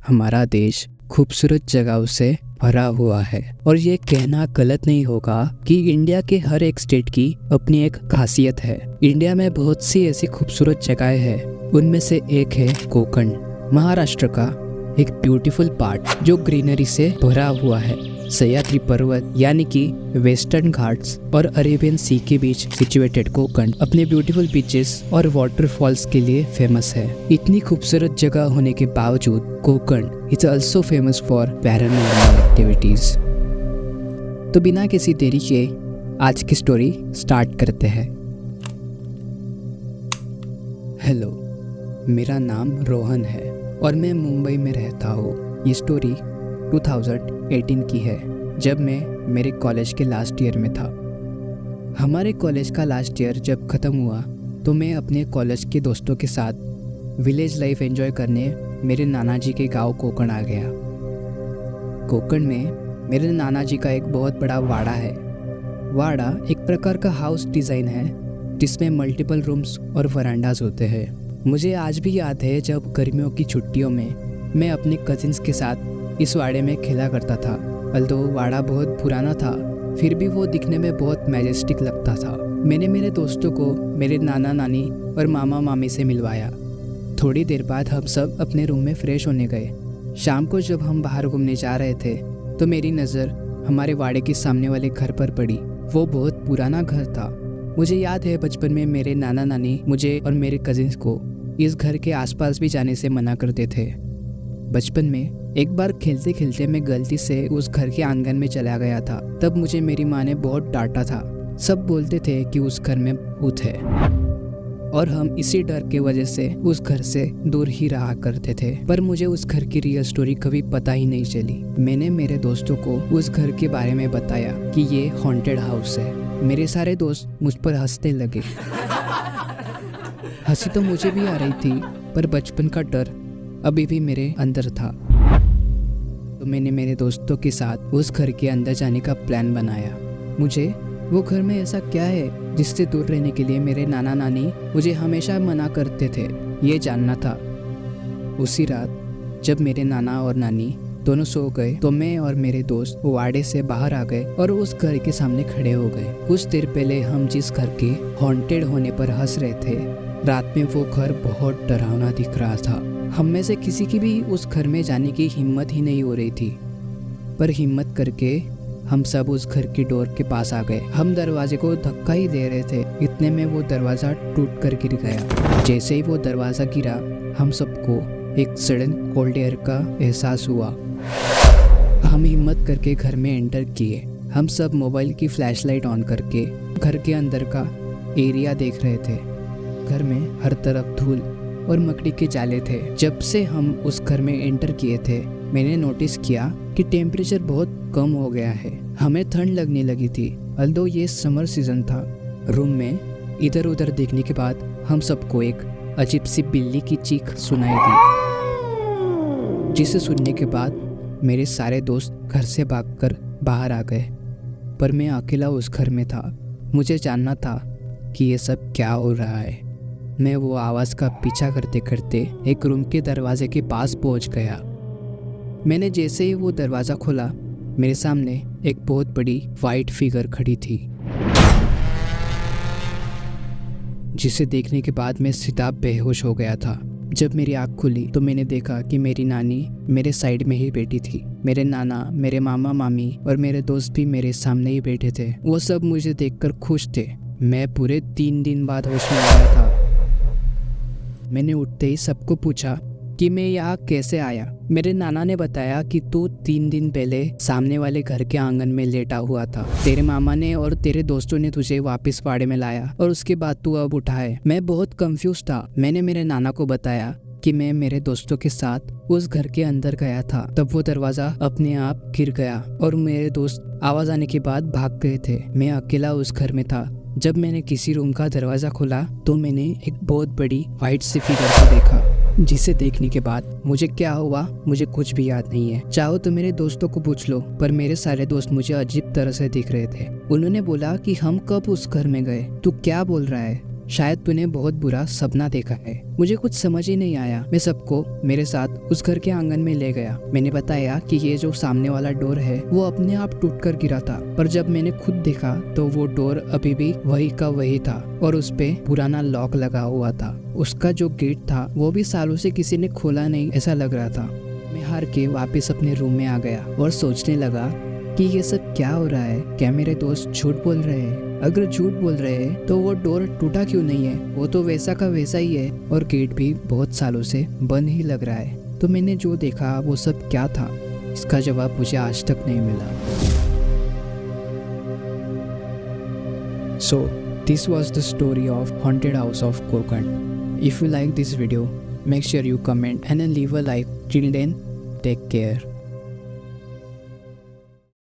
हमारा देश खूबसूरत जगहों से भरा हुआ है और ये कहना गलत नहीं होगा कि इंडिया के हर एक स्टेट की अपनी एक खासियत है। इंडिया में बहुत सी ऐसी खूबसूरत जगहें हैं, उनमें से एक है कोकण, महाराष्ट्र का एक ब्यूटीफुल पार्ट जो ग्रीनरी से भरा हुआ है। सह्याद्री पर्वत यानी कि वेस्टर्न घाट्स और अरेबियन सी के बीच सिचुएटेड कोकण अपने ब्यूटीफुल बीचेस और वाटरफॉल्स के लिए फेमस है। इतनी खूबसूरत जगह होने के बावजूद Konkan is also famous for paranormal activities. तो बिना किसी देरी के आज की स्टोरी स्टार्ट करते हैं। हेलो, मेरा नाम रोहन है और मैं मुंबई में रहता हूँ। ये स्टोरी 2018 की है, जब मैं मेरे कॉलेज के लास्ट ईयर में था। हमारे कॉलेज का लास्ट ईयर जब ख़त्म हुआ तो मैं अपने कॉलेज के दोस्तों के साथ विलेज लाइफ एंजॉय करने मेरे नाना जी के गांव कोकण आ गया। कोकण में मेरे नाना जी का एक बहुत बड़ा वाड़ा है। वाड़ा एक प्रकार का हाउस डिज़ाइन है जिसमें मल्टीपल रूम्स और वरांडाज होते हैं। मुझे आज भी याद है जब गर्मियों की छुट्टियों में मैं अपने कजिन्स के साथ इस वाड़े में खेला करता था। अल्दो वाड़ा बहुत पुराना था, फिर भी वो दिखने में बहुत मैजेस्टिक लगता था। मैंने मेरे दोस्तों को मेरे नाना नानी और मामा मामी से मिलवाया। थोड़ी देर बाद हम सब अपने रूम में फ्रेश होने गए। शाम को जब हम बाहर घूमने जा रहे थे तो मेरी नज़र हमारे वाड़े के सामने वाले घर पर पड़ी। वो बहुत पुराना घर था। मुझे याद है बचपन में मेरे नाना नानी मुझे और मेरे कजिन्स को इस घर के आसपास भी जाने से मना करते थे। बचपन में एक बार खेलते खेलते मैं गलती से उस घर के आंगन में चला गया था। तब मुझे मेरी माँ ने बहुत डांटा था। सब बोलते थे कि उस घर में भूत है और हम इसी डर के वजह से उस घर से दूर ही रहा करते थे। पर मुझे उस घर की रियल स्टोरी कभी पता ही नहीं चली। मैंने मेरे दोस्तों को उस घर के बारे में बताया कि ये हॉन्टेड हाउस है। मेरे सारे दोस्त मुझ पर हंसने लगे। हंसी तो मुझे भी आ रही थी, पर बचपन का डर अभी भी मेरे अंदर था। तो मैंने मेरे दोस्तों के साथ उस घर के अंदर जाने का प्लान बनाया। मुझे वो घर में ऐसा क्या है जिससे दूर रहने के लिए मेरे नाना नानी मुझे हमेशा मना करते थे, ये जानना था। उसी रात जब मेरे नाना और नानी दोनों सो गए तो मैं और मेरे दोस्त वाड़े से बाहर आ गए और उस घर के सामने खड़े हो गए। कुछ देर पहले हम जिस घर के हॉन्टेड होने पर हंस रहे थे, रात में वो घर बहुत डरावना दिख रहा था। हम में से किसी की भी उस घर में जाने की हिम्मत ही नहीं हो रही थी, पर हिम्मत करके हम सब उस घर की डोर के पास आ गए। हम दरवाजे को धक्का ही दे रहे थे, इतने में वो दरवाज़ा टूट कर गिर गया। जैसे ही वो दरवाज़ा गिरा, हम सबको एक सडन कोल्ड एयर का एहसास हुआ। हम हिम्मत करके घर में एंटर किए। हम सब मोबाइल की फ्लैशलाइट ऑन करके घर के अंदर का एरिया देख रहे थे। घर में हर तरफ धूल और मकड़ी के जाले थे। जब से हम उस घर में एंटर किए थे, मैंने नोटिस किया कि टेम्परेचर बहुत कम हो गया है। हमें ठंड लगने लगी थी, अल्दो ये समर सीजन था। रूम में इधर उधर देखने के बाद हम सबको एक अजीब सी बिल्ली की चीख सुनाई दी, जिसे सुनने के बाद मेरे सारे दोस्त घर से भागकर बाहर आ गए। पर मैं अकेला उस घर में था। मुझे जानना था कि ये सब क्या हो रहा है। मैं वो आवाज़ का पीछा करते करते एक रूम के दरवाजे के पास पहुंच गया। मैंने जैसे ही वो दरवाज़ा खोला, मेरे सामने एक बहुत बड़ी वाइट फिगर खड़ी थी, जिसे देखने के बाद मैं सीधा बेहोश हो गया था। जब मेरी आँख खुली तो मैंने देखा कि मेरी नानी मेरे साइड में ही बैठी थी। मेरे नाना, मेरे मामा मामी और मेरे दोस्त भी मेरे सामने ही बैठे थे। वो सब मुझे देखकर खुश थे। मैं पूरे 3 दिन बाद होश में आया था। मैंने उठते ही सबको पूछा कि मैं यहाँ कैसे आया। मेरे नाना ने बताया कि तू 3 दिन पहले सामने वाले घर के आंगन में लेटा हुआ था। तेरे मामा ने और तेरे दोस्तों ने तुझे वापस वाड़े में लाया और उसके बाद तू अब उठा है। मैं बहुत कंफ्यूज था। मैंने मेरे नाना को बताया कि मैं मेरे दोस्तों के साथ उस घर के अंदर गया था। तब वो दरवाजा अपने आप गिर गया और मेरे दोस्त आवाज आने के बाद भाग गए थे। मैं अकेला उस घर में था। जब मैंने किसी रूम का दरवाजा खोला तो मैंने एक बहुत बड़ी वाइट सी फिगर को देखा, जिसे देखने के बाद मुझे क्या हुआ मुझे कुछ भी याद नहीं है। चाहो तो मेरे दोस्तों को पूछ लो, पर मेरे सारे दोस्त मुझे अजीब तरह से देख रहे थे। उन्होंने बोला कि हम कब उस घर में गए, तू क्या बोल रहा है। शायद तूने बहुत बुरा सपना देखा है। मुझे कुछ समझ ही नहीं आया। मैं सबको मेरे साथ उस घर के आंगन में ले गया। मैंने बताया कि ये जो सामने वाला डोर है वो अपने आप टूटकर गिरा था, पर जब मैंने खुद देखा तो वो डोर अभी भी वही का वही था और उस पे पुराना लॉक लगा हुआ था। उसका जो गेट था वो भी सालों से किसी ने खोला नहीं ऐसा लग रहा था। मैं हार के वापस अपने रूम में आ गया और सोचने लगा कि ये सब क्या हो रहा है। क्या मेरे दोस्त झूठ बोल रहे हैं? अगर झूठ बोल रहे हैं तो वो डोर टूटा क्यों नहीं है? वो तो वैसा का वैसा ही है और गेट भी बहुत सालों से बंद ही लग रहा है। तो मैंने जो देखा वो सब क्या था? इसका जवाब मुझे आज तक नहीं मिला। So this was the story of Haunted House of Kokand. If you like this video, make sure you comment and then leave a like. Till then, take care.